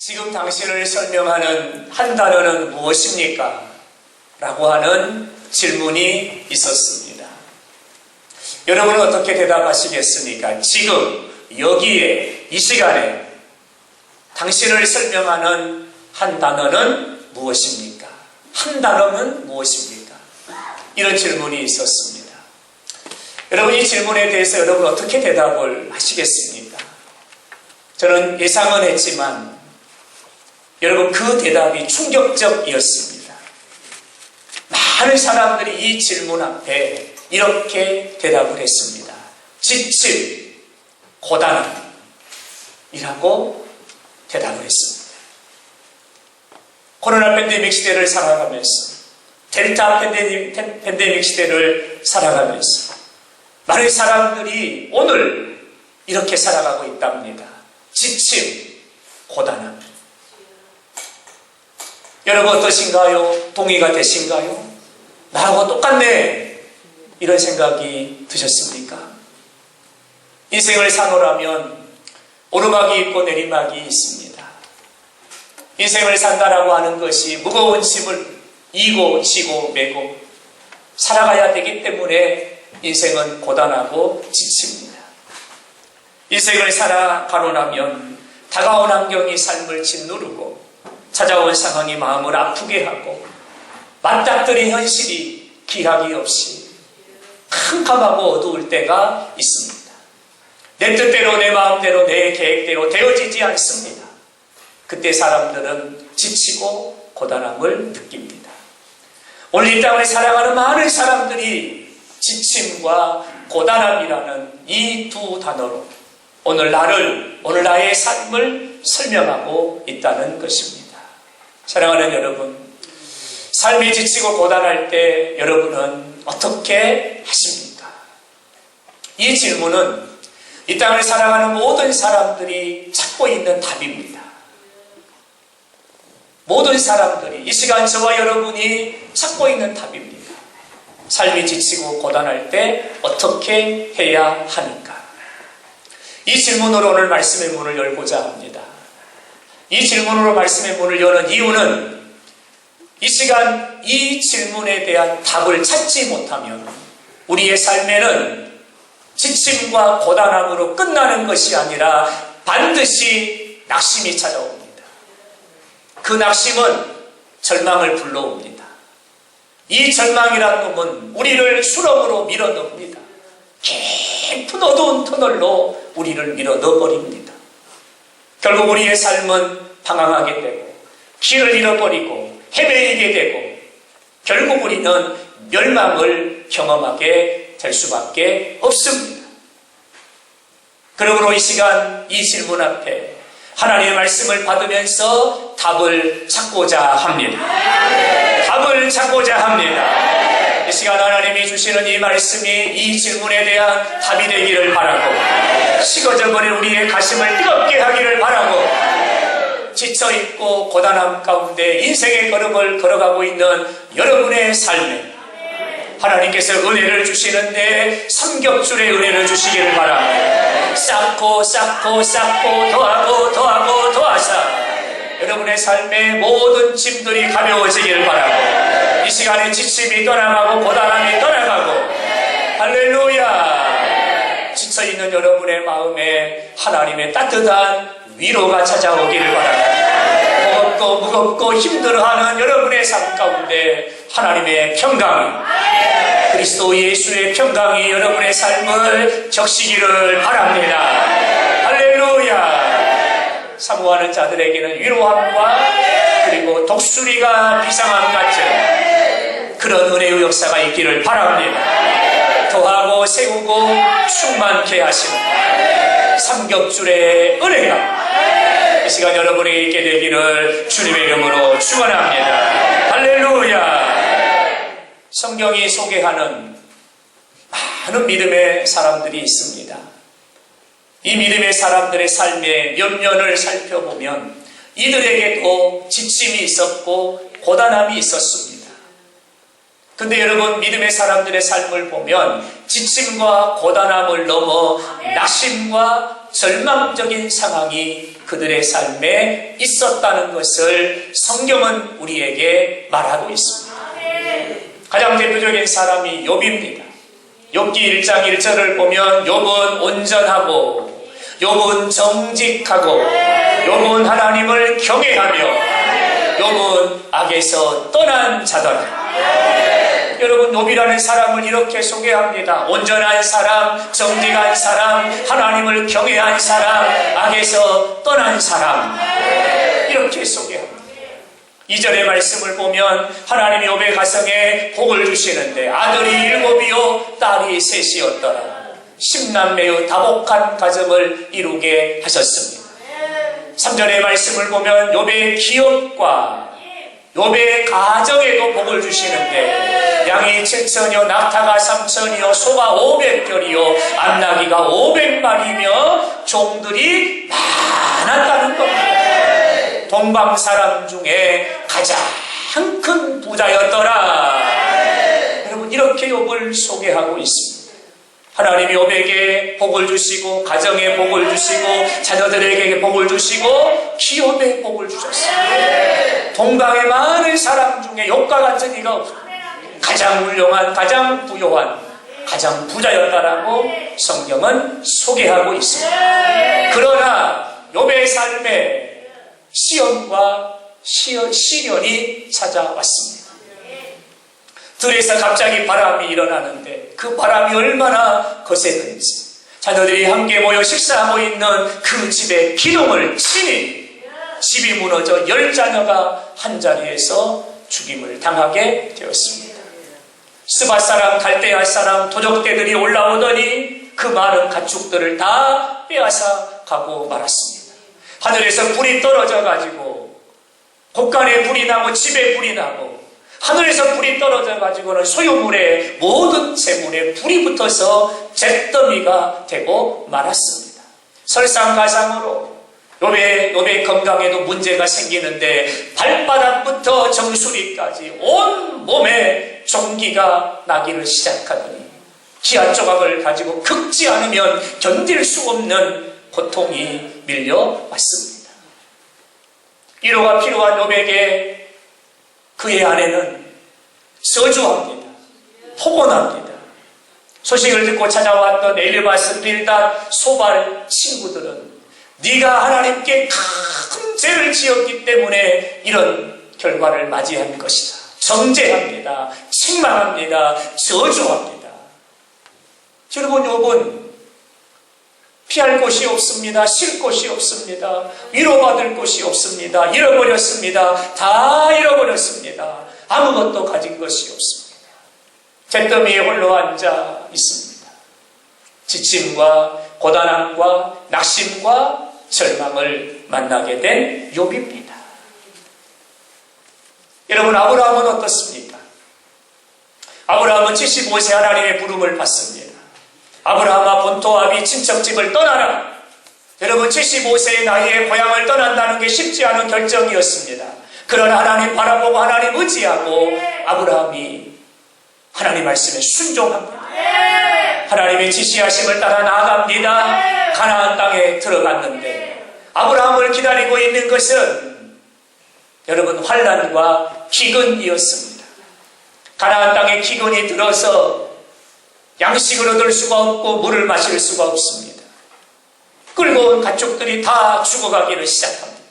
지금 당신을 설명하는 한 단어는 무엇입니까? 라고 하는 질문이 있었습니다. 여러분은 어떻게 대답하시겠습니까? 지금 여기에 이 시간에 당신을 설명하는 한 단어는 무엇입니까? 한 단어는 무엇입니까? 이런 질문이 있었습니다. 여러분, 이 질문에 대해서 여러분 어떻게 대답을 하시겠습니까? 저는 예상은 했지만 여러분 그 대답이 충격적이었습니다. 많은 사람들이 이 질문 앞에 이렇게 대답을 했습니다. 지침, 고단함이라고 대답을 했습니다. 코로나 팬데믹 시대를 살아가면서, 델타 팬데믹 시대를 살아가면서 많은 사람들이 오늘 이렇게 살아가고 있답니다. 지침, 고단함. 여러분 어떠신가요? 동의가 되신가요? 나하고 똑같네, 이런 생각이 드셨습니까? 인생을 사노라면 오르막이 있고 내리막이 있습니다. 인생을 산다라고 하는 것이 무거운 짐을 이고 지고 메고 살아가야 되기 때문에 인생은 고단하고 지칩니다. 인생을 살아가고 나면 다가온 환경이 삶을 짓누르고 찾아온 상황이 마음을 아프게 하고 맞닥뜨린 현실이 기약이 없이 캄캄하고 어두울 때가 있습니다. 내 뜻대로 내 마음대로 내 계획대로 되어지지 않습니다. 그때 사람들은 지치고 고단함을 느낍니다. 오늘 이 땅을 살아가는 많은 사람들이 지침과 고단함이라는 이 두 단어로 오늘 나의 삶을 설명하고 있다는 것입니다. 사랑하는 여러분, 삶이 지치고 고단할 때 여러분은 어떻게 하십니까? 이 질문은 이 땅을 살아가는 모든 사람들이 찾고 있는 답입니다. 모든 사람들이 이 시간 저와 여러분이 찾고 있는 답입니다. 삶이 지치고 고단할 때 어떻게 해야 하는가? 이 질문으로 오늘 말씀의 문을 열고자 합니다. 이 질문으로 말씀의 문을 여는 이유는 이 시간 이 질문에 대한 답을 찾지 못하면 우리의 삶에는 지침과 고단함으로 끝나는 것이 아니라 반드시 낙심이 찾아옵니다. 그 낙심은 절망을 불러옵니다. 이 절망이라는 놈은 우리를 수렁으로 밀어넣습니다. 깊은 어두운 터널로 우리를 밀어넣어버립니다. 결국 우리의 삶은 방황하게 되고 길을 잃어버리고 헤매이게 되고 결국 우리는 멸망을 경험하게 될 수밖에 없습니다. 그러므로 이 시간 이 질문 앞에 하나님의 말씀을 받으면서 답을 찾고자 합니다. 답을 찾고자 합니다. 이 시간 하나님이 주시는 이 말씀이 이 질문에 대한 답이 되기를 바라고 식어져버린 우리의 가슴을 뜨겁게 하기를 바라고 지쳐있고 고단함 가운데 인생의 걸음을 걸어가고 있는 여러분의 삶에 하나님께서 은혜를 주시는데 삼겹줄의 은혜를 주시기를 바랍니다. 쌓고 쌓고 쌓고 더하고 더하사 여러분의 삶의 모든 짐들이 가벼워지기를 바라고 이 시간에 지침이 떠나가고 고단함이 떠나가고 할렐루야, 지쳐있는 여러분의 마음에 하나님의 따뜻한 위로가 찾아오기를 바랍니다. 무겁고 힘들어하는 여러분의 삶 가운데 하나님의 평강이, 그리스도 예수의 평강이 여러분의 삶을 적시기를 바랍니다. 할렐루야. 사모하는 자들에게는 위로함과 그리고 독수리가 비상함 같은 그런 은혜의 역사가 있기를 바랍니다. 더하고 세우고 충만케 하시는 삼겹줄의 은혜가 이 시간 여러분이 있게 되기를 주님의 이름으로 축원합니다. 할렐루야. 성경이 소개하는 많은 믿음의 사람들이 있습니다. 이 믿음의 사람들의 삶의 면면을 살펴보면 이들에게도 지침이 있었고 고단함이 있었습니다. 근데 여러분, 믿음의 사람들의 삶을 보면 지침과 고단함을 넘어 낙심과 절망적인 상황이 그들의 삶에 있었다는 것을 성경은 우리에게 말하고 있습니다. 가장 대표적인 사람이 욥입니다. 욥기 1장 1절을 보면 욥은 온전하고 욥은 정직하고 욥은 하나님을 경외하며 욥은 악에서 떠난 자더라. 여러분, 욥이라는 사람을 이렇게 소개합니다. 온전한 사람, 정직한 사람, 하나님을 경외한 사람, 악에서 떠난 사람, 이렇게 소개합니다. 2절의 말씀을 보면 하나님이 욥의 가정에 복을 주시는데 아들이 7이요 딸이 3이었더라. 심남매의 다복한 가정을 이루게 하셨습니다. 3절의 말씀을 보면 욥의 기업과 욥의 가정에도 복을 주시는데 양이 7천이요 낙타가 3천이요 소가 500결이요 암나귀가 500마리며 종들이 많았다는 겁니다. 동방 사람 중에 가장 큰 부자였더라. 여러분, 이렇게 욥을 소개하고 있습니다. 하나님이 욥에게 복을 주시고 가정에 복을 주시고 자녀들에게 복을 주시고 기업에 복을 주셨어요. 동방의 많은 사람 중에 욥과 같은 이가 없어요. 가장 훌륭한, 가장 부요한, 가장 부자였다라고 성경은 소개하고 있습니다. 그러나 욥의 삶에 시험과 시련이 찾아왔습니다. 들에서 갑자기 바람이 일어나는데 그 바람이 얼마나 거세든지 자녀들이 함께 모여 식사하고 있는 그 집의 기둥을 치니 집이 무너져 10자녀가 한자리에서 죽임을 당하게 되었습니다. 스밧 사람, 갈대아 사람, 도적대들이 올라오더니 그 많은 가축들을 다 빼앗아 가고 말았습니다. 하늘에서 불이 떨어져 가지고 곳간에 불이 나고 집에 불이 나고 하늘에서 불이 떨어져 가지고는 소유물에 모든 재물에 불이 붙어서 잿더미가 되고 말았습니다. 설상가상으로 욥의 건강에도 문제가 생기는데 발바닥부터 정수리까지 온 몸에 종기가 나기를 시작하더니 기아 조각을 가지고 긁지 않으면 견딜 수 없는 고통이 밀려왔습니다. 위로가 필요한 욥에게 그의 아내는 서주합니다. 포곤합니다. 소식을 듣고 찾아왔던 엘리바스, 빌닷, 소발 친구들은 네가 하나님께 큰 죄를 지었기 때문에 이런 결과를 맞이한 것이다. 정죄합니다. 책망합니다. 저주합니다. 여러분, 욥은 피할 곳이 없습니다. 쉴 곳이 없습니다. 위로받을 곳이 없습니다. 잃어버렸습니다. 다 잃어버렸습니다. 아무것도 가진 것이 없습니다. 잿더미에 홀로 앉아 있습니다. 지침과 고단함과 낙심과 절망을 만나게 된 욥입니다. 여러분, 아브라함은 어떻습니까? 아브라함은 75세 하나님의 부름을 받습니다. 아브라함아 본토 아비 친척집을 떠나라. 여러분, 75세의 나이에 고향을 떠난다는 게 쉽지 않은 결정이었습니다. 그러나 하나님 바라보고 하나님 의지하고 아브라함이 하나님 말씀에 순종합니다. 하나님의 지시하심을 따라 나아갑니다. 가나안 땅에 들어갔는데 아브라함을 기다리고 있는 것은 여러분 환난과 기근이었습니다. 가나안 땅에 기근이 들어서 양식을 얻을 수가 없고 물을 마실 수가 없습니다. 끌고 온 가축들이 다 죽어가기를 시작합니다.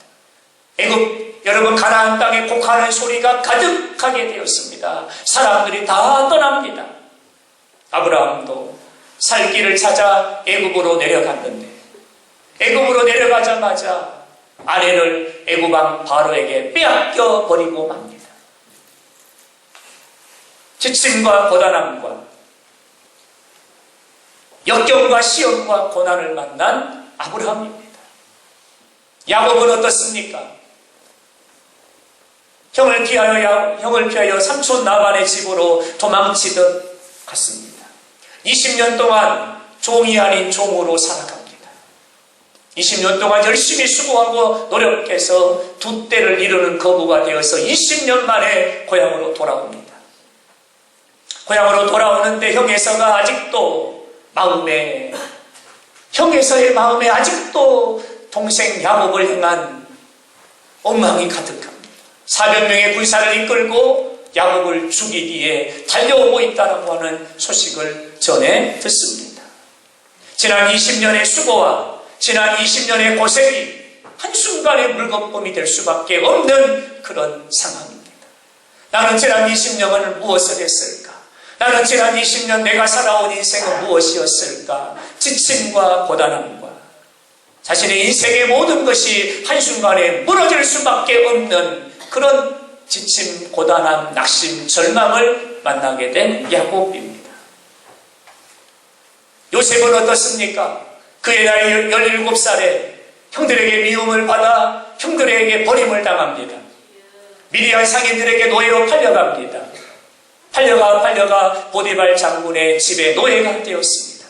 애굽, 여러분 가나안 땅에 곡하는 소리가 가득하게 되었습니다. 사람들이 다 떠납니다. 아브라함도 살 길을 찾아 애굽으로 내려갔는데 애굽으로 내려가자마자 아내를 애굽 왕 바로에게 빼앗겨 버리고 맙니다. 지침과 고단함과 역경과 시험과 고난을 만난 아브라함입니다. 야곱은 어떻습니까? 형을 피하여 삼촌 나반의 집으로 도망치듯 갔습니다. 20년 동안 종이 아닌 종으로 살아갑니다. 20년 동안 열심히 수고하고 노력해서 두 때를 이루는 거부가 되어서 20년 만에 고향으로 돌아옵니다. 고향으로 돌아오는데 형 에서가 아직도 마음에 형에서의 마음에 아직도 동생 야곱을 향한 원망이 가득합니다. 400명의 군사를 이끌고 야곱을 죽이기 위해 달려오고 있다고 하는 소식을 전해 듣습니다. 지난 20년의 수고와 지난 20년의 고생이 한순간에 물거품이 될 수밖에 없는 그런 상황입니다. 나는 지난 20년을 무엇을 했을까? 나는 지난 20년 내가 살아온 인생은 무엇이었을까? 지침과 고단함과 자신의 인생의 모든 것이 한순간에 무너질 수밖에 없는 그런 지침, 고단함, 낙심, 절망을 만나게 된 야곱입니다. 요셉은 어떻습니까? 그의 나이 17살에 형들에게 미움을 받아 형들에게 버림을 당합니다. 미디안 상인들에게 노예로 팔려갑니다. 팔려가 보디발 장군의 집에 노예가 되었습니다.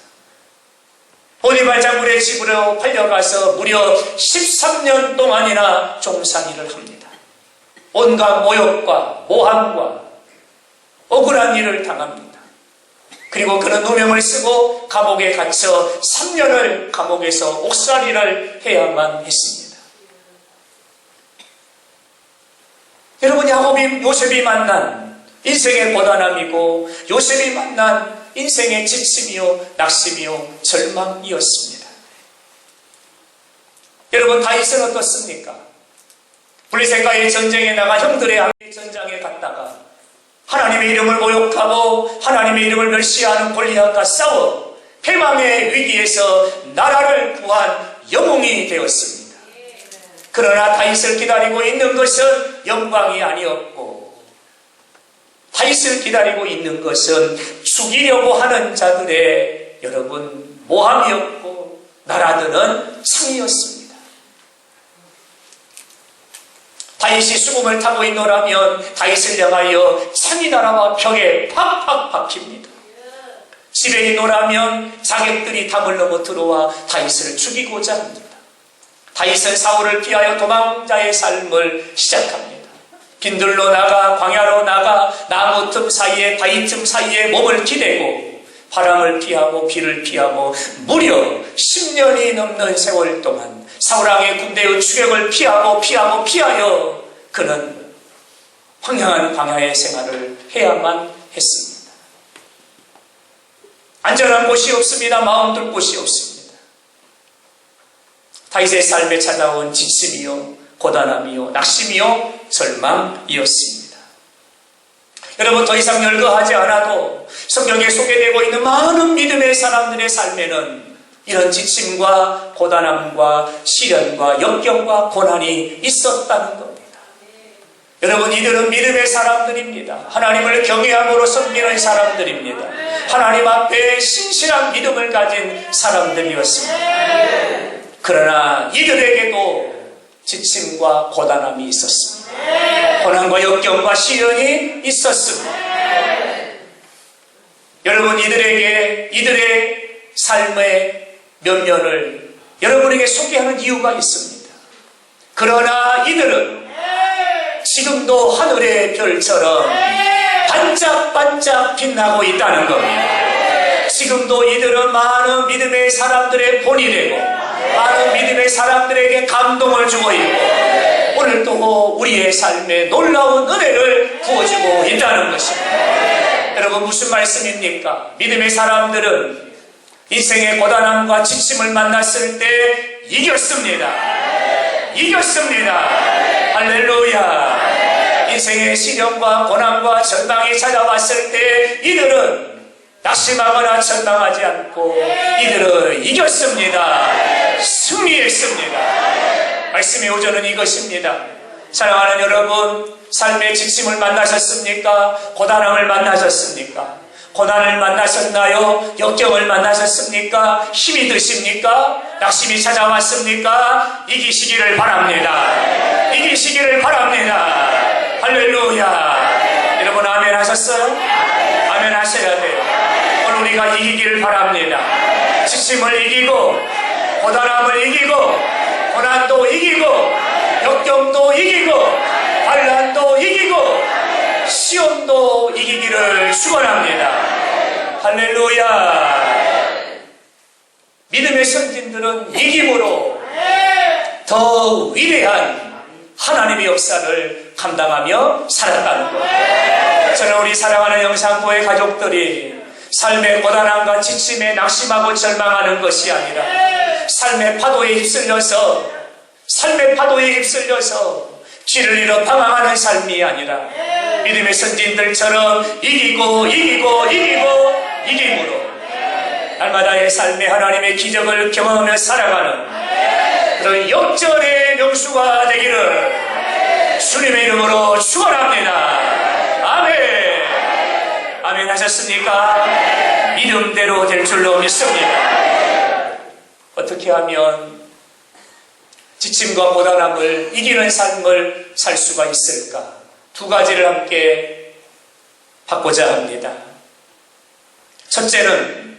보디발 장군의 집으로 팔려가서 무려 13년 동안이나 종살이를 합니다. 온갖 모욕과 모함과 억울한 일을 당합니다. 그리고 그는 누명을 쓰고 감옥에 갇혀 3년을 감옥에서 옥살이를 해야만 했습니다. 여러분, 요셉이 만난 인생의 고단함이고 요셉이 만난 인생의 지침이요 낙심이요 절망이었습니다. 여러분, 다윗은 어떻습니까? 블레셋과의 전쟁에 나가 형들의 전장에 갔다가 하나님의 이름을 모욕하고 하나님의 이름을 멸시하는 골리앗과 싸워 패망의 위기에서 나라를 구한 영웅이 되었습니다. 그러나 다윗을 기다리고 있는 것은 영광이 아니었고 다윗을 기다리고 있는 것은 죽이려고 하는 자들의 여러분 모함이었고 날아드는 상이었습니다. 다윗이 수금을 타고 있노라면 다윗을 향하여 창이 날아와 벽에 팍팍 박힙니다. 집에 있노라면 자객들이 담을 넘어 들어와 다윗을 죽이고자 합니다. 다윗은 사울을 피하여 도망자의 삶을 시작합니다. 빈들로 나가 광야로 나가 나무 틈 사이에 바위 틈 사이에 몸을 기대고 바람을 피하고 비를 피하고 무려 10년이 넘는 세월 동안 사울왕의 군대의 추격을 피하여 그는 황량한 광야의 생활을 해야만 했습니다. 안전한 곳이 없습니다. 마음 둘 곳이 없습니다. 다윗의 삶에 찾아온 지침이요 고단함이요 낙심이요 절망이었습니다. 여러분, 더 이상 열거하지 않아도 성경에 소개되고 있는 많은 믿음의 사람들의 삶에는 이런 지침과 고단함과 시련과 역경과 고난이 있었다는 겁니다. 여러분, 이들은 믿음의 사람들입니다. 하나님을 경외함으로 섬기는 사람들입니다. 하나님 앞에 신실한 믿음을 가진 사람들이었습니다. 그러나 이들에게도 지침과 고단함이 있었습니다. 고난과 역경과 시련이 있었습니다. 여러분, 이들의 삶의 면면을 여러분에게 소개하는 이유가 있습니다. 그러나 이들은 지금도 하늘의 별처럼 반짝반짝 빛나고 있다는 겁니다. 지금도 이들은 많은 믿음의 사람들의 본이 되고 많은 믿음의 사람들에게 감동을 주고 있고 오늘도 우리의 삶에 놀라운 은혜를 부어주고 있다는 것입니다. 여러분, 무슨 말씀입니까? 믿음의 사람들은 인생의 고단함과 지침을 만났을 때 이겼습니다. 할렐루야. 인생의 시련과 고난과 절망이 찾아왔을 때 이들은 낙심하거나 절망하지 않고 이들은 이겼습니다. 승리했습니다. 말씀의 요절은 이것입니다. 사랑하는 여러분, 삶의 지침을 만나셨습니까? 고단함을 만나셨습니까? 고난을 만나셨나요? 역경을 만나셨습니까? 힘이 드십니까? 낙심이 찾아왔습니까? 이기시기를 바랍니다. 할렐루야. 여러분, 아멘 하셨어요? 아멘 하셔야 돼요. 오늘 우리가 이기기를 바랍니다. 지침을 이기고 고단함을 이기고 고난도 이기고 역경도 이기고 환난도 이기고 시험도 이기기를 축원합니다. 할렐루야. 믿음의 선진들은 이김으로 더 위대한 하나님의 역사를 감당하며 살았다는 것. 저는 우리 사랑하는 영상교회 가족들이 삶의 고단함과 지침에 낙심하고 절망하는 것이 아니라 삶의 파도에 휩쓸려서 길을 잃어 방황하는 삶이 아니라 믿음의 선진들처럼 이김으로 날마다의 삶에 하나님의 기적을 경험하며 살아가는 그런 역전의 명수가 되기를 주님의 이름으로 축원합니다. 아멘. 아멘 하셨습니까? 이름대로 될 줄로 믿습니다. 어떻게 하면 지침과 고단함을 이기는 삶을 살 수가 있을까? 두 가지를 함께 받고자 합니다. 첫째는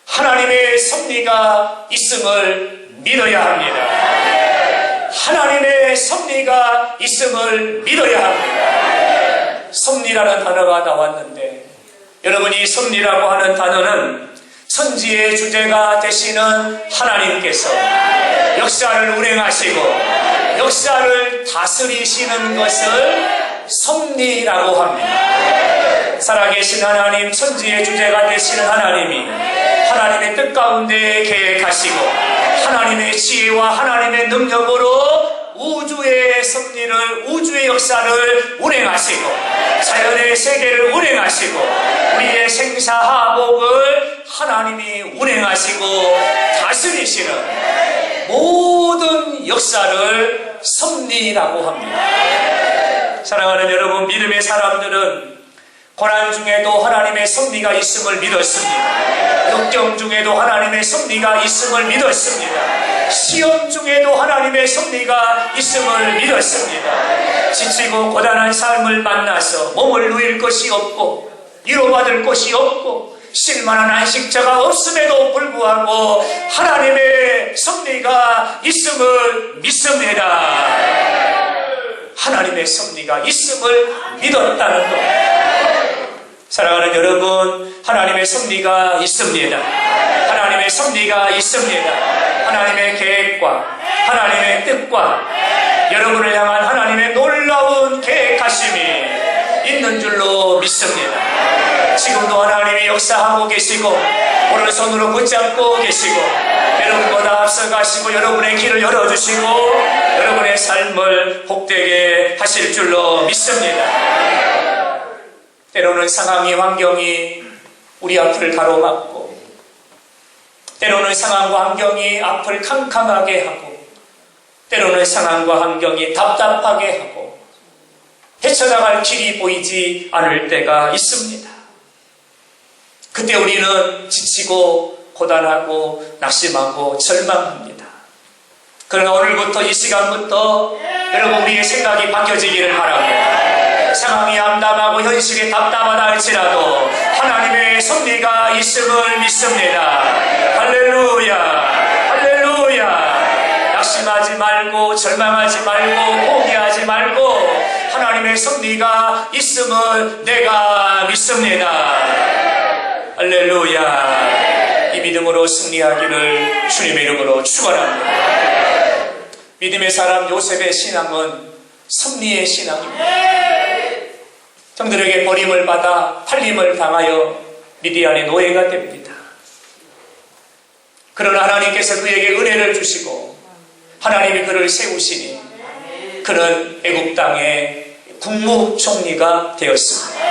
하나님의 섭리가 있음을 믿어야 합니다. 하나님의 섭리가 있음을 믿어야 합니다. 섭리라는 단어가 나왔는데 여러분이 섭리라고 하는 단어는 천지의 주제가 되시는 하나님께서 역사를 운행하시고 역사를 다스리시는 것을 섭리라고 합니다. 살아계신 하나님, 천지의 주제가 되시는 하나님이 하나님의 뜻 가운데 계획하시고 하나님의 지혜와 하나님의 능력으로 우주의 섭리를, 우주의 역사를 운행하시고 자연의 세계를 운행하시고 우리의 생사화복을 하나님이 운행하시고 다스리시는 모든 역사를 섭리라고 합니다. 사랑하는 여러분, 믿음의 사람들은 고난 중에도 하나님의 섭리가 있음을 믿었습니다. 역경 중에도 하나님의 섭리가 있음을 믿었습니다. 시험 중에도 하나님의 섭리가 있음을 믿었습니다. 지치고 고단한 삶을 만나서 몸을 누일 것이 없고 위로받을 것이 없고 실만한 안식처가 없음에도 불구하고 하나님의 섭리가 있음을 믿습니다. 하나님의 섭리가 있음을 믿었다는 것. 사랑하는 여러분, 하나님의 섭리가 있습니다. 하나님의 섭리가 있습니다. 하나님의 계획과 하나님의 뜻과 여러분을 향한 하나님의 놀라운 계획하심이 있는 줄로 믿습니다. 지금도 하나님이 역사하고 계시고 오른손으로 붙잡고 계시고 여러분보다 앞서가시고 여러분의 길을 열어주시고 여러분의 삶을 복되게 하실 줄로 믿습니다. 때로는 상황이, 환경이 우리 앞을 가로막고 때로는 상황과 환경이 앞을 캄캄하게 하고 때로는 상황과 환경이 답답하게 하고 헤쳐나갈 길이 보이지 않을 때가 있습니다. 그때 우리는 지치고 고단하고 낙심하고 절망합니다. 그러나 오늘부터 이 시간부터 여러분 우리의 생각이 바뀌어지기를 바랍니다. 상황이 암담하고 현실이 답답하다 할지라도 하나님의 섭리가 있음을 믿습니다. 할렐루야, 할렐루야. 낙심하지 말고 절망하지 말고 포기하지 말고 하나님의 섭리가 있음을 내가 믿습니다. 할렐루야. 이 믿음으로 승리하기를 주님의 이름으로 축원합니다. 믿음의 사람 요셉의 신앙은 섭리의 신앙입니다. 형들에게 버림을 받아 팔림을 당하여 미디안의 노예가 됩니다. 그러나 하나님께서 그에게 은혜를 주시고 하나님이 그를 세우시니 그는 애굽 땅의 국무총리가 되었습니다.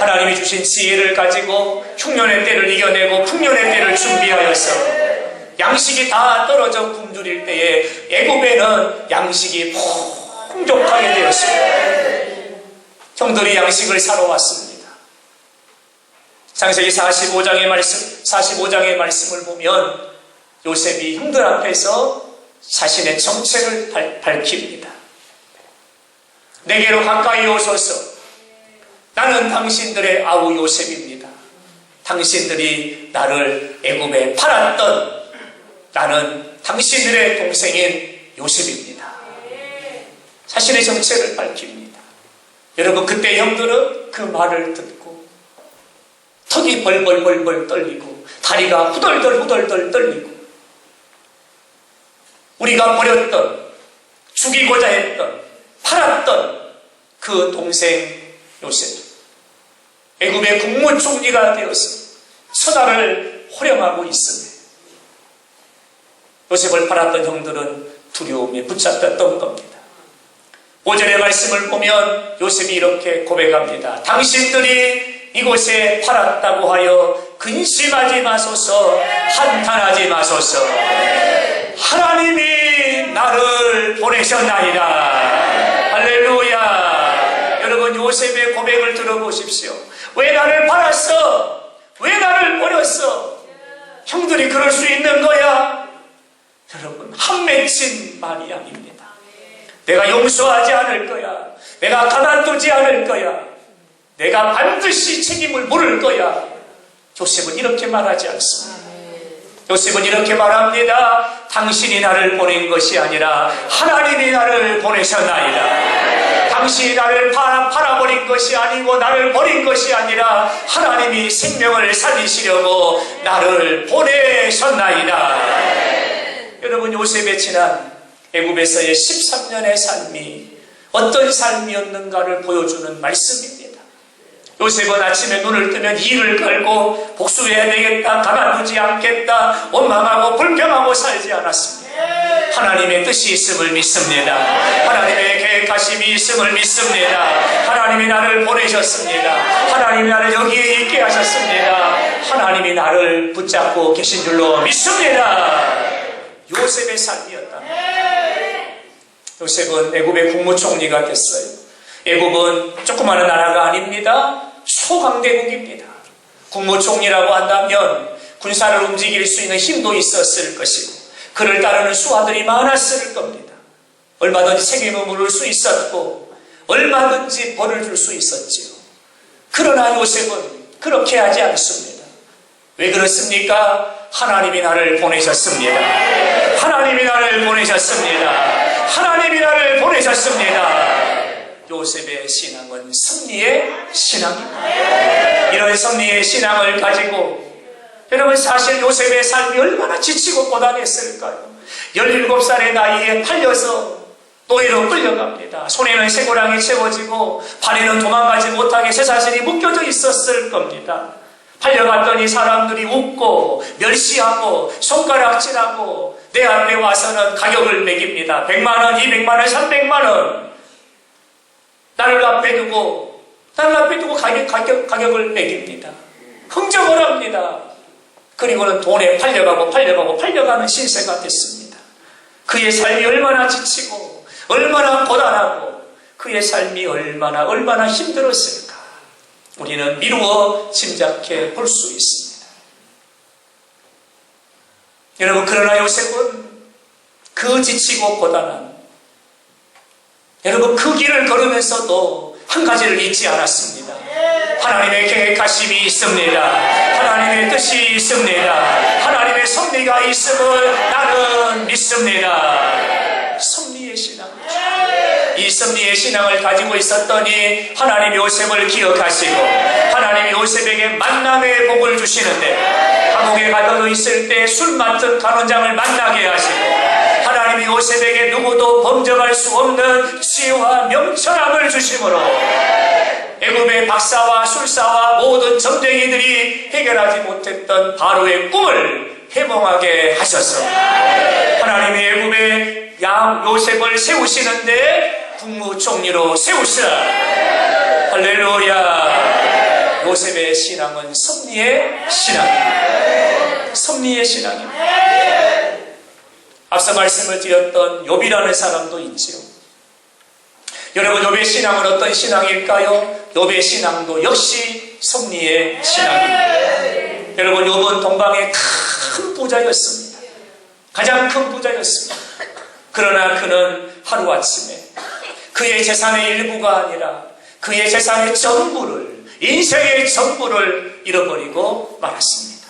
하나님이 주신 지혜를 가지고 흉년의 때를 이겨내고 풍년의 때를 준비하여서 양식이 다 떨어져 굶주릴 때에 애굽에는 양식이 풍족하게 되었습니다. 형들이 양식을 사러 왔습니다. 창세기 45장의 말씀을 보면 요셉이 형들 앞에서 자신의 정체를 밝힙니다. 내게로 가까이 오소서. 나는 당신들의 아우 요셉입니다. 당신들이 나를 애굽에 팔았던 나는 당신들의 동생인 요셉입니다. 자신의 정체를 밝힙니다. 여러분, 그때 형들은 그 말을 듣고 턱이 벌벌벌벌 떨리고 다리가 후덜덜 떨리고 우리가 버렸던, 죽이고자 했던, 팔았던 그 동생 요셉, 애굽의 국무총리가 되어서 천하를 호령하고 있습니다. 요셉을 팔았던 형들은 두려움에 붙잡혔던 겁니다. 5절의 말씀을 보면 요셉이 이렇게 고백합니다. 당신들이 이곳에 팔았다고 하여 근심하지 마소서, 한탄하지 마소서. 하나님이 나를 보내셨나이다. 할렐루야. 여러분, 요셉의 고백을 들어보십시오. 왜 나를 팔았어? 왜 나를 버렸어? 형들이 그럴 수 있는 거야? 여러분, 한 맺힌 말이 아닙니다. 내가 용서하지 않을 거야. 내가 가만두지 않을 거야. 내가 반드시 책임을 물을 거야. 요셉은 이렇게 말하지 않습니다. 요셉은 이렇게 말합니다. 당신이 나를 보낸 것이 아니라 하나님이 나를 보내셨나이다. 당신이 나를 팔아버린 것이 아니고 나를 버린 것이 아니라 하나님이 생명을 살리시려고 나를 보내셨나이다. 여러분, 요셉의 지난 애굽에서의 13년의 삶이 어떤 삶이었는가를 보여주는 말씀입니다. 요셉은 아침에 눈을 뜨면 이를 갈고 복수해야 되겠다, 가만두지 않겠다, 원망하고 불평하고 살지 않았습니다. 하나님의 뜻이 있음을 믿습니다. 하나님의 계획하심이 있음을 믿습니다. 하나님이 나를 보내셨습니다. 하나님이 나를 여기에 있게 하셨습니다. 하나님이 나를 붙잡고 계신 줄로 믿습니다. 요셉의 삶이었다. 요셉은 애굽의 국무총리가 됐어요. 애굽은 조그마한 나라가 아닙니다. 소강대국입니다. 국무총리라고 한다면 군사를 움직일 수 있는 힘도 있었을 것이고 그를 따르는 수하들이 많았을 겁니다. 얼마든지 책임을 물을 수 있었고 얼마든지 벌을 줄 수 있었지요. 그러나 요셉은 그렇게 하지 않습니다. 왜 그렇습니까? 하나님이 나를 보내셨습니다. 하나님이 나를 보내셨습니다. 하나님이 나를 보내셨습니다. 요셉의 신앙은 승리의 신앙입니다. 이런 승리의 신앙을 가지고 여러분, 사실 요셉의 삶이 얼마나 지치고 고단했을까요? 17살의 나이에 팔려서 노예로 끌려갑니다. 손에는 쇠고랑이 채워지고 발에는 도망가지 못하게 쇠사슬이 묶여져 있었을 겁니다. 팔려갔더니 사람들이 웃고 멸시하고 손가락질하고 내 앞에 와서는 가격을 매깁니다. 100만원, 200만원, 300만원. 나를 앞에 두고 가격을 매깁니다. 흥정을 합니다. 그리고는 돈에 팔려가는 신세가 됐습니다. 그의 삶이 얼마나 지치고 얼마나 고단하고 그의 삶이 얼마나 힘들었을까 우리는 미루어 짐작해 볼 수 있습니다. 여러분, 그러나 요셉은 그 지치고 고단한 여러분, 그 길을 걸으면서도 한 가지를 잊지 않았습니다. 하나님의 계획하심이 있습니다. 하나님의 뜻이 있습니다. 하나님의 섭리가 있음을 나는 믿습니다. 섭리의 신앙이죠. 이 섭리의 신앙을 가지고 있었더니 하나님이 요셉을 기억하시고 하나님이 요셉에게 만남의 복을 주시는데 감옥에 가둬져 있을 때 술 맡은 간원장을 만나게 하시고 하나님이 요셉에게 누구도 범접할 수 없는 지혜와 명철함을 주심으로 애굽의 박사와 술사와 모든 점쟁이들이 해결하지 못했던 바로의 꿈을 해몽하게 하셔서 하나님이 애굽의 요셉을 세우시는데 국무총리로 세우시라. 할렐루야. 요셉의 신앙은 섭리의 신앙입니다. 섭리의 신앙입니다. 앞서 말씀을 드렸던 욥이라는 사람도 있지요. 여러분, 욥의 신앙은 어떤 신앙일까요? 욥의 신앙도 역시 섭리의 신앙입니다. 여러분, 욥은 동방의 큰 부자였습니다. 가장 큰 부자였습니다. 그러나 그는 하루아침에 그의 재산의 일부가 아니라 그의 재산의 전부를, 인생의 전부를 잃어버리고 말았습니다.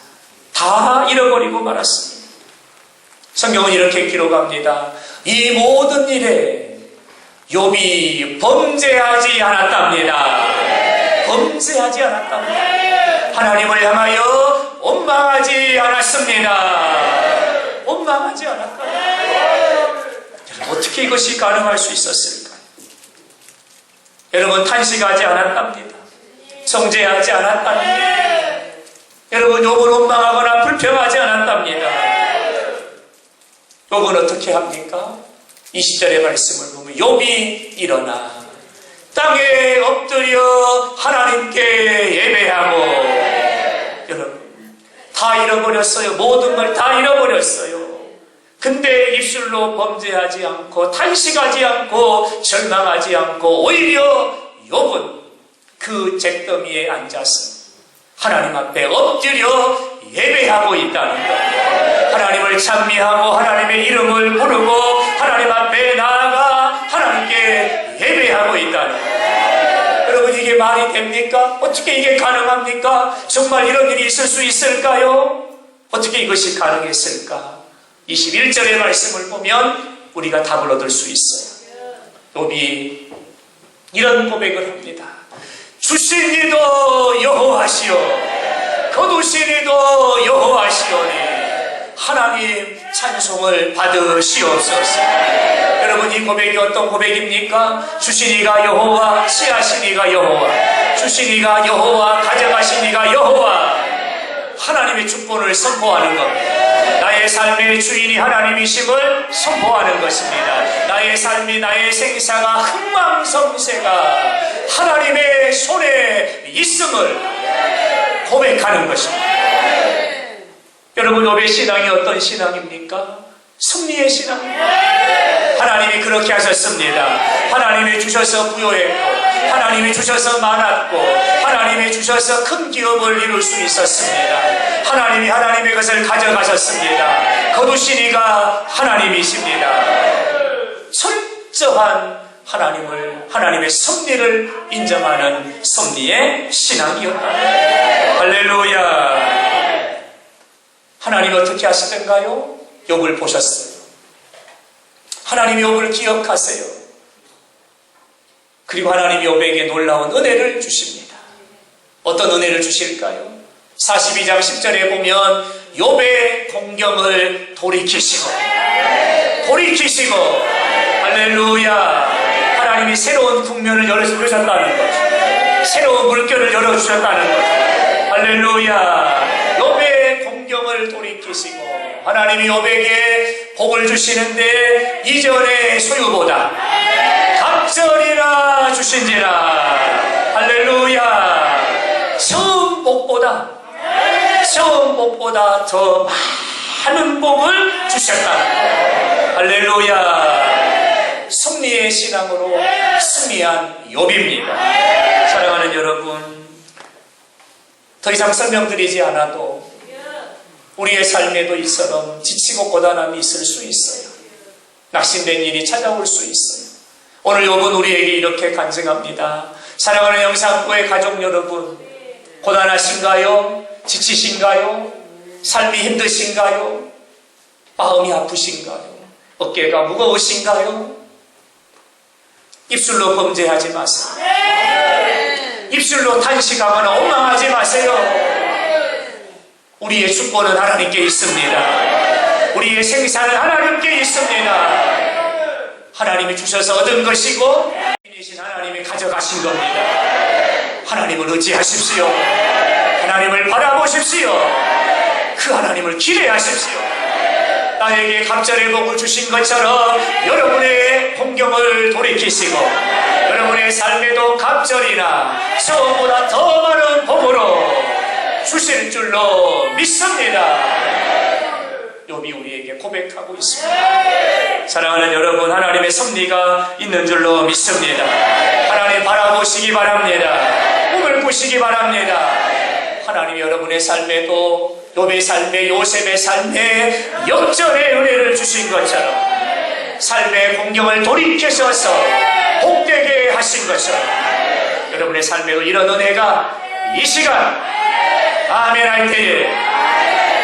다 잃어버리고 말았습니다. 성경은 이렇게 기록합니다. 이 모든 일에 욥이 범죄하지 않았답니다. 범죄하지 않았답니다. 하나님을 향하여 원망하지 않았습니다. 원망하지 않았다. 어떻게 이것이 가능할 수 있었을까요? 여러분, 탄식하지 않았답니다. 정죄하지 않았답니다. 여러분, 욥은 원망하거나 불평하지 않았답니다. 욥은 어떻게 합니까? 20절의 말씀을 보면 욥이 일어나 땅에 엎드려 하나님께 예배하고, 여러분, 다 잃어버렸어요. 모든 걸 다 잃어버렸어요. 근데 입술로 범죄하지 않고 탄식하지 않고 절망하지 않고 오히려 욥은 그 잿더미에 앉아서 하나님 앞에 엎드려 예배하고 있다는 것. 하나님을 찬미하고 하나님의 이름을 부르고 하나님 앞에 나아가 하나님께 예배하고 있다는 것. 여러분, 이게 말이 됩니까? 어떻게 이게 가능합니까? 정말 이런 일이 있을 수 있을까요? 어떻게 이것이 가능했을까? 21절의 말씀을 보면 우리가 답을 얻을 수 있어요. 욥이 이런 고백을 합니다. 주신 이도 여호와시오, 거두신 이도 여호와시오니 하나님 찬송을 받으시옵소서. 여러분, 이 고백이 어떤 고백입니까? 주신 이가 여호와, 취하신 이가 여호와, 주신 이가 여호와, 가져가신 이가 여호와. 하나님의 주권을 선포하는 겁니다. 나의 삶의 주인이 하나님이심을 선포하는 것입니다. 나의 삶이, 나의 생사가, 흥망성쇠가 하나님의 손에 있음을 고백하는 것입니다. 여러분, 욥의 신앙이 어떤 신앙입니까? 승리의 신앙입니다. 하나님이 그렇게 하셨습니다. 하나님이 주셔서 부요했고, 하나님이 주셔서 많았고, 하나님이 주셔서 큰 기업을 이룰 수 있었습니다. 하나님이 하나님의 것을 가져가셨습니다. 거두신 이가 하나님이십니다. 철저한 하나님의 섭리를 인정하는 섭리의 신앙이었다. 할렐루야. 하나님이 어떻게 하시던가요? 욥을 보셨어요. 하나님이 욥을 기억하세요. 그리고 하나님이 욥에게 놀라운 은혜를 주십니다. 어떤 은혜를 주실까요? 42장 10절에 보면 욥의 공경을 돌이키시고 할렐루야. 하나님이 새로운 국면을 열어주셨다는 것, 새로운 물결을 열어주셨다는 것. 할렐루야. 욥의 공경을 돌이키시고 하나님이 욥에게 복을 주시는데 이전의 소유보다 갑절이나 주신지라. 할렐루야. 처음 복보다 더 많은 복을 주셨다. 할렐루야. 승리의 신앙으로 승리한 욥입니다. 사랑하는 여러분, 더 이상 설명드리지 않아도 우리의 삶에도 이처럼 지치고 고단함이 있을 수 있어요. 낙심된 일이 찾아올 수 있어요. 오늘 욥은 우리에게 이렇게 간증합니다. 사랑하는 영상교회 가족 여러분, 고단하신가요? 지치신가요? 삶이 힘드신가요? 마음이 아프신가요? 어깨가 무거우신가요? 입술로 범죄하지 마세요. 입술로 탄식하거나 원망하지 마세요. 우리의 주권은 하나님께 있습니다. 우리의 생사는 하나님께 있습니다. 하나님이 주셔서 얻은 것이고 하나님이 가져가신 겁니다. 하나님을 의지하십시오. 하나님을 바라보십시오. 그 하나님을 기대하십시오. 나에게 갑절의 복을 주신 것처럼 여러분의 공경을 돌이키시고 여러분의 삶에도 갑절이나 처음보다 더 많은 복으로 주실 줄로 믿습니다. 욥이 우리에게 고백하고 있습니다. 사랑하는 여러분, 하나님의 섭리가 있는 줄로 믿습니다. 하나님 바라보시기 바랍니다. 꿈을 꾸시기 바랍니다. 하나님이 여러분의 삶에도 욥의 삶에, 요셉의 삶에 역전의 은혜를 주신 것처럼 삶의 공경을 돌이키셔서 복되게 하신 것처럼 여러분의 삶에도 이런 은혜가 이 시간 아멘 할 때에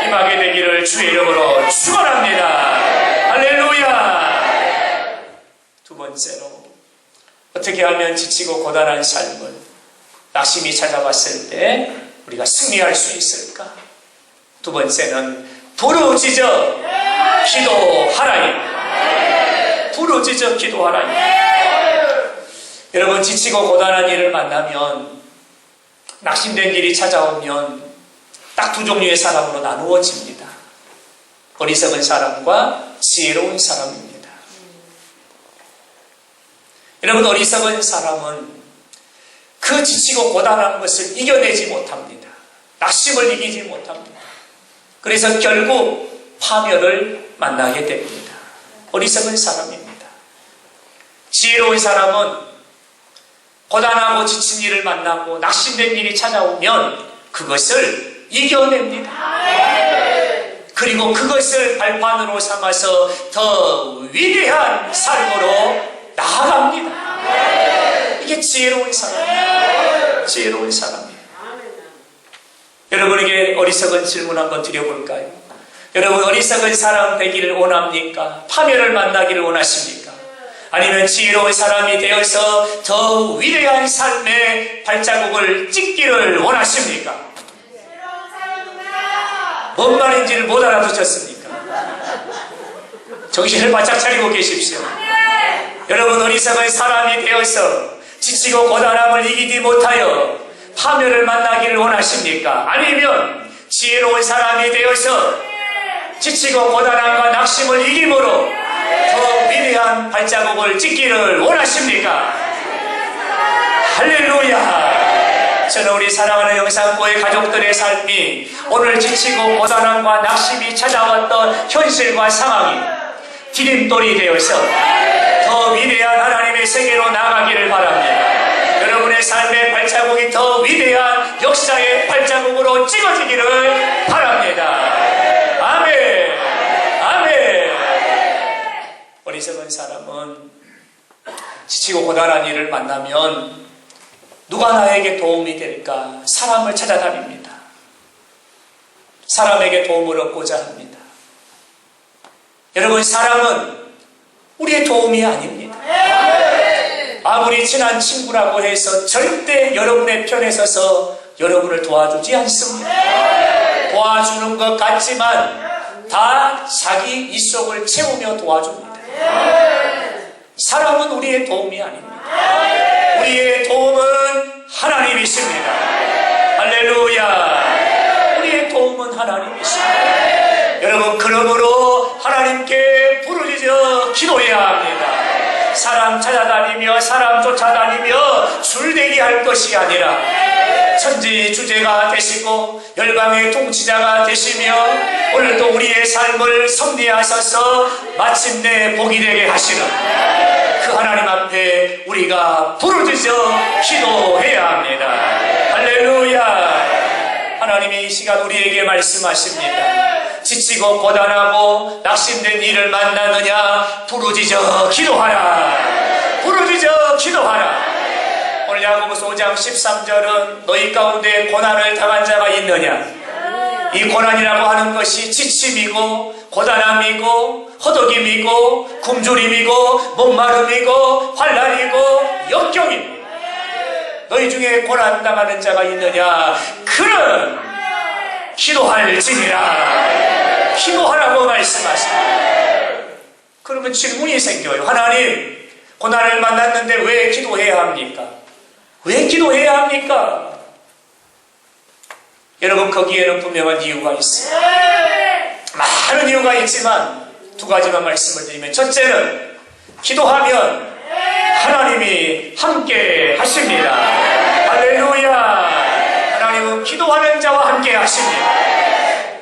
임하게 되기를 주의 이름으로 축원합니다. 할렐루야. 두 번째로, 어떻게 하면 지치고 고단한 삶을 낙심이 찾아왔을 때 우리가 승리할 수 있을까? 두 번째는 부르짖어 기도하라입니다. 부르짖어 기도하라입니다. 여러분, 지치고 고단한 일을 만나면, 낙심된 일이 찾아오면 딱 두 종류의 사람으로 나누어집니다. 어리석은 사람과 지혜로운 사람입니다. 여러분, 어리석은 사람은 그 지치고 고단한 것을 이겨내지 못합니다. 낙심을 이기지 못합니다. 그래서 결국 파멸을 만나게 됩니다. 어리석은 사람입니다. 지혜로운 사람은 고단하고 지친 일을 만나고 낙심된 일이 찾아오면 그것을 이겨냅니다. 그리고 그것을 발판으로 삼아서 더 위대한 삶으로 나아갑니다. 이게 지혜로운 사람이에요. 지혜로운 사람이에요. 여러분에게 어리석은 질문 한번 드려볼까요? 여러분, 어리석은 사람 되기를 원합니까? 파멸을 만나기를 원하십니까? 아니면 지혜로운 사람이 되어서 더 위대한 삶의 발자국을 찍기를 원하십니까? 뭔 말인지를 못 알아듣셨습니까? 정신을 바짝 차리고 계십시오. 여러분, 어리석은 사람이 되어서 지치고 고단함을 이기지 못하여 파멸을 만나기를 원하십니까? 아니면 지혜로운 사람이 되어서 지치고 고단함과 낙심을 이김으로 더 위대한 발자국을 찍기를 원하십니까? 할렐루야! 저는 우리 사랑하는 영산교회 가족들의 삶이 오늘 지치고 고단함과 낙심이 찾아왔던 현실과 상황이 디딤돌이 되어서 더 위대한 하나님의 세계로 나아가기를 바랍니다. 여러분의 삶의 발자국이 더 위대한 역사의 발자국으로 찍어지기를 바랍니다. 아멘! 아멘! 어리석은 사람은 지치고 고단한 일을 만나면 누가 나에게 도움이 될까? 사람을 찾아다닙니다. 사람에게 도움을 얻고자 합니다. 여러분, 사람은 우리의 도움이 아닙니다. 아무리 친한 친구라고 해서 절대 여러분의 편에 서서 여러분을 도와주지 않습니다. 도와주는 것 같지만 다 자기 입속을 채우며 도와줍니다. 사람은 우리의 도움이 아닙니다. 우리의 도움은 하나님이십니다. 할렐루야! 우리의 도움은 하나님이십니다. 여러분, 그러므로 하나님께 부르짖어 기도해야 합니다. 사람 찾아다니며 사람 쫓아다니며 줄대기 할 것이 아니라 천지주제가 되시고 열방의 통치자가 되시며 오늘도 우리의 삶을 섭리하셔서 마침내 복이 되게 하시는 그 하나님 앞에 우리가 부르짖어 기도해야 합니다. 할렐루야! 하나님이 이 시간 우리에게 말씀하십니다. 지치고 고단하고 낙심된 일을 만나느냐? 부르짖어 기도하라. 부르짖어 기도하라. 오늘 야고보서 5장 13절은 너희 가운데 고난을 당한 자가 있느냐? 이 고난이라고 하는 것이 지침이고 고단함이고 허덕임이고 굶주림이고 목마름이고 환난이고 역경입니다. 너희 중에 고난 당하는 자가 있느냐? 그는 기도할지니라. 기도하라고 말씀하십니다. 그러면 질문이 생겨요. 하나님, 고난을 만났는데 왜 기도해야 합니까? 왜 기도해야 합니까? 여러분, 거기에는 분명한 이유가 있어요. 많은 이유가 있지만 두 가지만 말씀을 드리면, 첫째는 기도하면 하나님이 함께 하십니다. 할렐루야! 하나님은 기도하는 자와 함께 하십니다.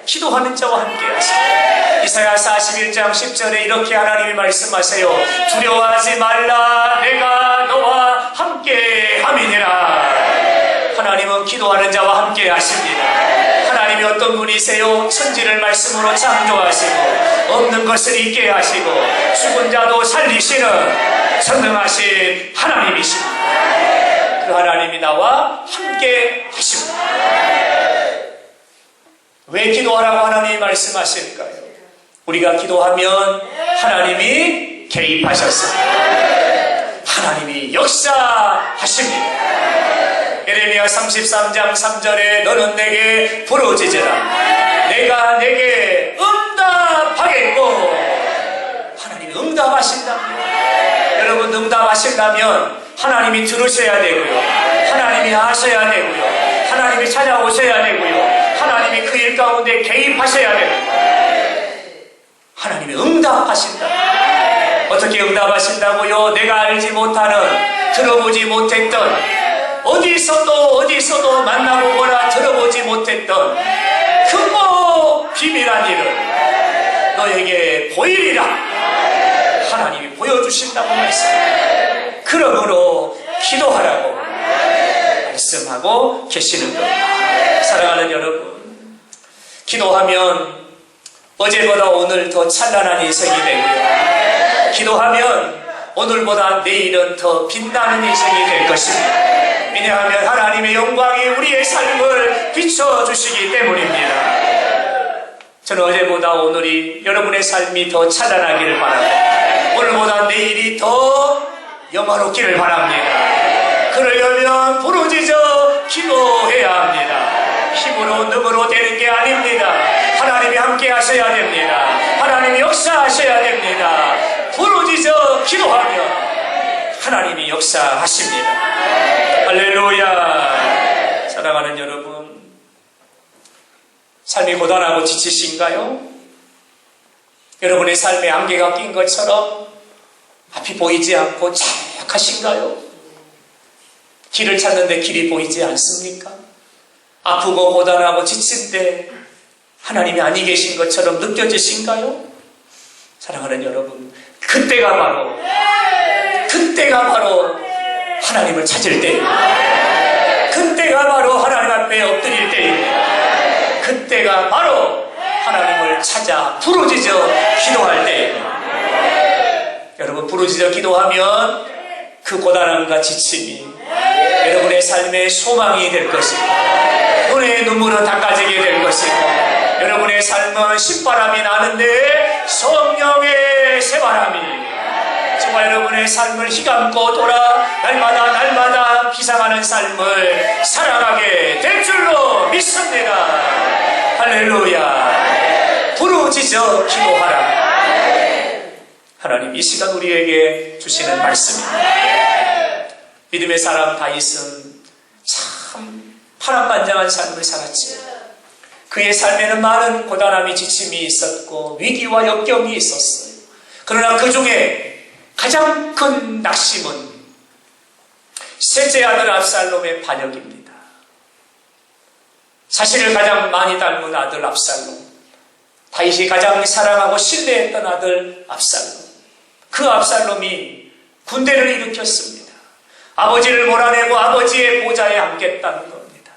기도하는 자와 함께 하십니다. 이사야 41장 10절에 이렇게 하나님이 말씀하세요. 두려워하지 말라, 내가 너와 함께 함이니라. 하나님은 기도하는 자와 함께 하십니다. 하나님이 어떤 분이세요? 천지를 말씀으로 창조하시고 없는 것을 있게 하시고 죽은 자도 살리시는 전능하신 하나님이십니다. 그 하나님이 나와 함께 하십니다. 왜 기도하라고 하나님이 말씀하실까요? 우리가 기도하면 하나님이 개입하셨습니다. 하나님이 역사하십니다. 예레미야 33장 3절에 너는 내게 부르짖으라. 내가 내게 응답하겠고. 하나님이 응답하신답니다. 여러분, 응답하시려면 하나님이 들으셔야 되고요, 하나님이 아셔야 되고요, 하나님이 찾아오셔야 되고요, 하나님이 그 일 가운데 개입하셔야 됩니다. 하나님이 응답하신다. 어떻게 응답하신다고요? 내가 알지 못하는, 들어보지 못했던, 어디서도 만나보거나 들어보지 못했던 크고 비밀한 일을 너에게 보이리라. 하나님이 보여주신다고 말씀합니다. 그러므로 기도하라고 말씀하고 계시는 겁니다. 사랑하는 여러분, 기도하면 어제보다 오늘 더 찬란한 인생이 되고요, 기도하면 오늘보다 내일은 더 빛나는 인생이 될 것입니다. 왜냐하면 하나님의 영광이 우리의 삶을 비춰주시기 때문입니다. 저는 어제보다 오늘이 여러분의 삶이 더 찬란하기를 바랍니다. 오늘보다 내일이 더 영화롭기를 바랍니다. 그러려면 부르짖어 기도해야 합니다. 힘으로 능으로 되는 게 아닙니다. 하나님이 함께 하셔야 됩니다. 하나님이 역사하셔야 됩니다. 부르짖어 기도하면 하나님이 역사하십니다. 할렐루야. 사랑하는 여러분, 삶이 고단하고 지치신가요? 여러분의 삶에 안개가 낀 것처럼 앞이 보이지 않고 착하신가요? 길을 찾는데 길이 보이지 않습니까? 아프고 고단하고 지친데 하나님이 아니 계신 것처럼 느껴지신가요? 사랑하는 여러분, 그때가 바로 하나님을 찾을 때입니다. 그때가 바로 하나님 앞에 엎드릴 때입니다. 그때가 바로 하나님을 찾아 부르짖어 기도할 때입니다. 여러분, 부르짖어 기도하면 그 고단함과 지침이 여러분의 삶의 소망이 될 것이고, 눈의 눈물은 닦아지게 될 것이고, 여러분의 삶은 신바람이 나는데 성령의 새바람이 정말 여러분의 삶을 휘감고 돌아 날마다 비상하는 삶을 살아가게 될 줄로 믿습니다. 할렐루야. 부르짖어 기도하라. 하나님, 이 시간 우리에게 주시는 말씀입니다. 믿음의 사람 다윗은 참 파란만장한 삶을 살았지요. 그의 삶에는 많은 고단함이 지침이 있었고 위기와 역경이 있었어요. 그러나 그 중에 가장 큰 낙심은 셋째 아들 압살롬의 반역입니다. 자신을 가장 많이 닮은 아들 압살롬, 다윗이 가장 사랑하고 신뢰했던 아들 압살롬, 그 압살롬이 군대를 일으켰습니다. 아버지를 몰아내고 아버지의 보좌에 앉겠다는 겁니다.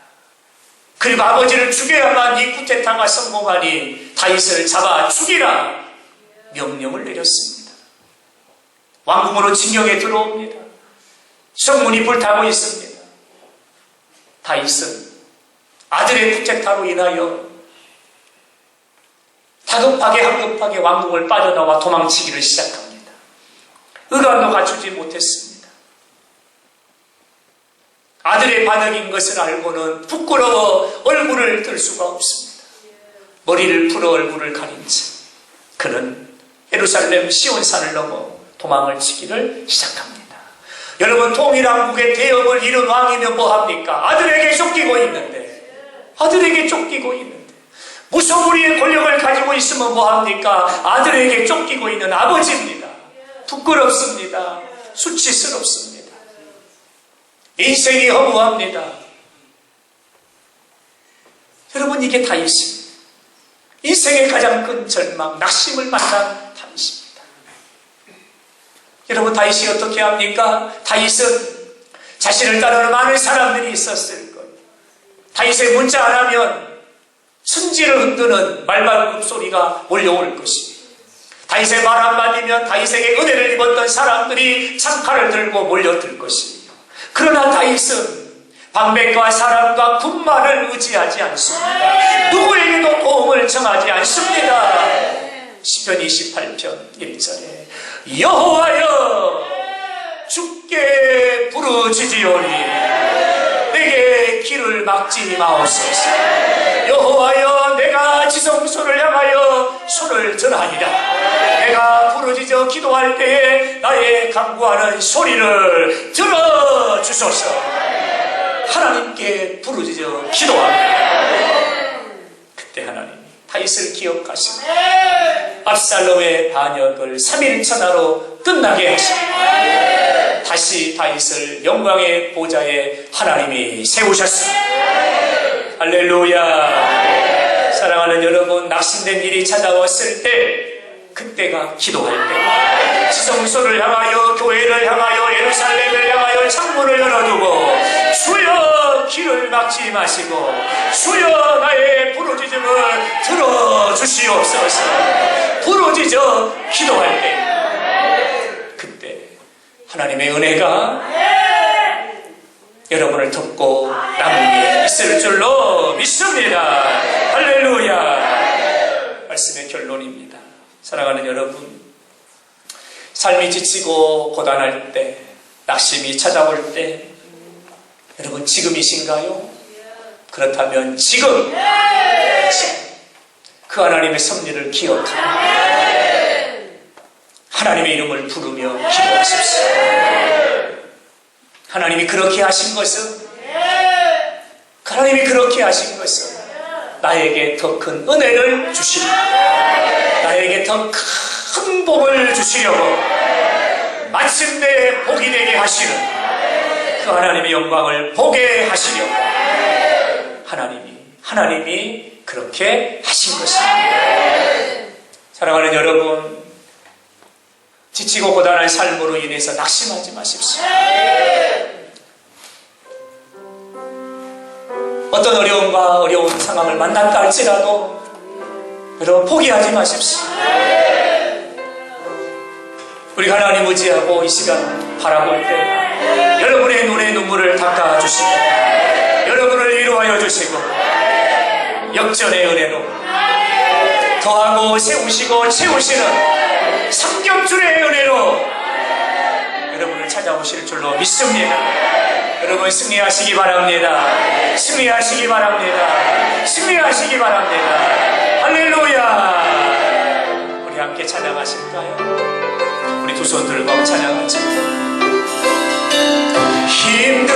그리고 아버지를 죽여야만 이 쿠데타가 성공하니 다윗을 잡아 죽이라 명령을 내렸습니다. 왕궁으로 징역에 들어옵니다. 성문이 불타고 있습니다. 다윗은 아들의 쿠데타로 인하여 다급하게 한급하게 왕궁을 빠져나와 도망치기를 시작합니다. 의관도 갖추지 못했습니다. 아들의 반역인 것을 알고는 부끄러워 얼굴을 들 수가 없습니다. 머리를 풀어 얼굴을 가린 채 그는 예루살렘 시온산을 넘어 도망을 치기를 시작합니다. 여러분, 통일왕국의 대업을 이룬 왕이면 뭐합니까? 아들에게 쫓기고 있는데 무소불위의 권력을 가지고 있으면 뭐합니까? 아들에게 쫓기고 있는 아버지입니다. 부끄럽습니다. 수치스럽습니다. 인생이 허무합니다. 여러분, 이게 다윗입니다. 인생의 가장 큰 절망, 낙심을 만난 다윗입니다. 여러분, 다윗이 어떻게 합니까? 다윗은 자신을 따르는 많은 사람들이 있었을 거예요. 다윗의 문자 안 하면 천지를 흔드는 말발굽 소리가 몰려올 것입니다. 다윗의 말 한마디면 다윗에게 은혜를 입었던 사람들이 창칼을 들고 몰려들 것입니다. 그러나 다윗은 방백과 사람과 군만을 의지하지 않습니다. 누구에게도 도움을 청하지 않습니다. 시편 28편 1절에 여호와여 주께 부르짖으오니 내게 길 길을 막지 마옵소서. 여호와여, 내가 지성소를 향하여 손을 전하니라. 내가 부르짖어 기도할 때에 나의 간구하는 소리를 들어주소서. 하나님께 부르짖어 기도합니다. 그때 하나님 다윗을 기억하시고 압살롬의 반역을 3일 천하로 끝나게 하시고 다시 다윗을 영광의 보좌에 하나님이 세우셨습니다. 할렐루야. 사랑하는 여러분, 낙심된 일이 찾아왔을 때, 그때가 기도할 때, 지성소를 향하여, 교회를 향하여, 예루살렘을 향하여 창문을 열어두고 주여 길을 막지 마시고 주여 나의 부르짖음을 들어주시옵소서. 부르짖어 기도할 때, 그때 하나님의 은혜가 여러분을 덮고 남은 있을 줄로 믿습니다. 할렐루야. 말씀의 결론입니다. 사랑하는 여러분, 삶이 지치고 고단할 때, 낙심이 찾아올 때, 여러분 지금이신가요? 그렇다면 지금 그 하나님의 섭리를 기억하고 하나님의 이름을 부르며 기도하십시오. 하나님이 그렇게 하신 것은 나에게 더 큰 은혜를 주시려고, 나에게 더 큰 복을 주시려고, 마침내 복이 되게 하시는 그 하나님의 영광을 보게 하시려고 하나님이 그렇게 하신 것입니다. 사랑하는 여러분, 지치고 고단한 삶으로 인해서 낙심하지 마십시오. 어떤 어려운 상황을 만났다 할지라도 여러분 포기하지 마십시오. 우리 하나님 의지하고 이 시간 바라볼 때 여러분의 눈에 눈물을 닦아주시고 여러분을 위로하여 주시고 역전의 은혜로 더하고 세우시고 채우시는 삼겹줄의 은혜로 여러분을 찾아오실 줄로 믿습니다. 여러분 승리하시기 바랍니다. 승리하시기 바랍니다. 승리하시기 바랍니다. 할렐루야. 우리 함께 찬양하실까요? 우리 두 손 들고 찬양하자. 힘